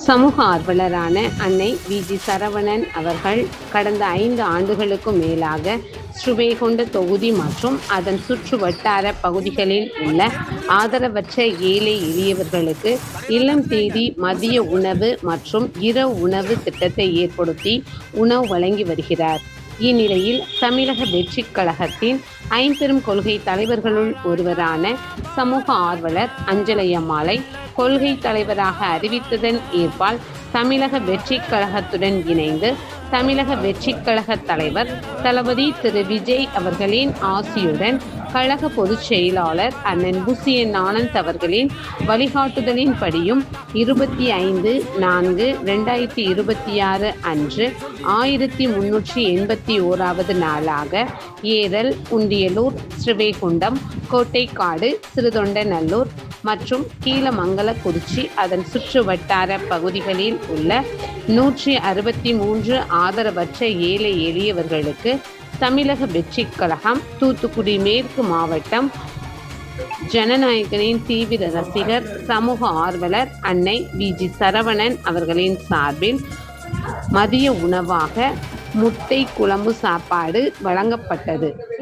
சமூக ஆர்வலரான அன்னை வி.ஜி. சரவணன் அவர்கள் கடந்த 5 ஆண்டுகளுக்கும் மேலாக ஸ்ரீவைகுண்ட தொகுதி மற்றும் அதன் சுற்று வட்டார பகுதிகளில் உள்ள ஆதரவற்ற ஏழை எளியவர்களுக்கு இல்லம் தேடி மதிய உணவு மற்றும் இரவு உணவு திட்டத்தை ஏற்படுத்தி உணவு வழங்கி வருகிறார். இந்நிலையில் தமிழக வெற்றிக் கழகத்தின் ஐம்பெரும் கொள்கை தலைவர்களுள் ஒருவரான சமூக ஆர்வலர் அஞ்சலையம்மாளை கொள்கை தலைவராக அறிவித்ததன் ஏற்பால் தமிழக வெற்றிக் கழகத்துடன் இணைந்து தமிழக வெற்றிக் கழக தலைவர் தளபதி திரு விஜய் அவர்களின் ஆசியுடன் கழக பொதுச் செயலாளர் அண்ணன் புசியன் ஆனந்த் அவர்களின் வழிகாட்டுதலின்படியும் 25/4/2026 அன்று 1381வது நாளாக ஏரல், உண்டியலூர், ஸ்ரீவைகுண்டம், கோட்டைக்காடு, சிறுதொண்டநல்லூர் மற்றும் கீழமங்கலக்குறிச்சி அதன் சுற்று வட்டார பகுதிகளில் உள்ள 163 ஆதரவற்ற ஏழை எளியவர்களுக்கு தமிழக வெற்றிக் கழகம் தூத்துக்குடி மேற்கு மாவட்டம் ஜனநாயகனின் தீவிர ரசிகர் சமூக ஆர்வலர் அன்னை வி.ஜி. சரவணன் அவர்களின் சார்பில் மதிய உணவாக முட்டை குழம்பு சாப்பாடு வழங்கப்பட்டது.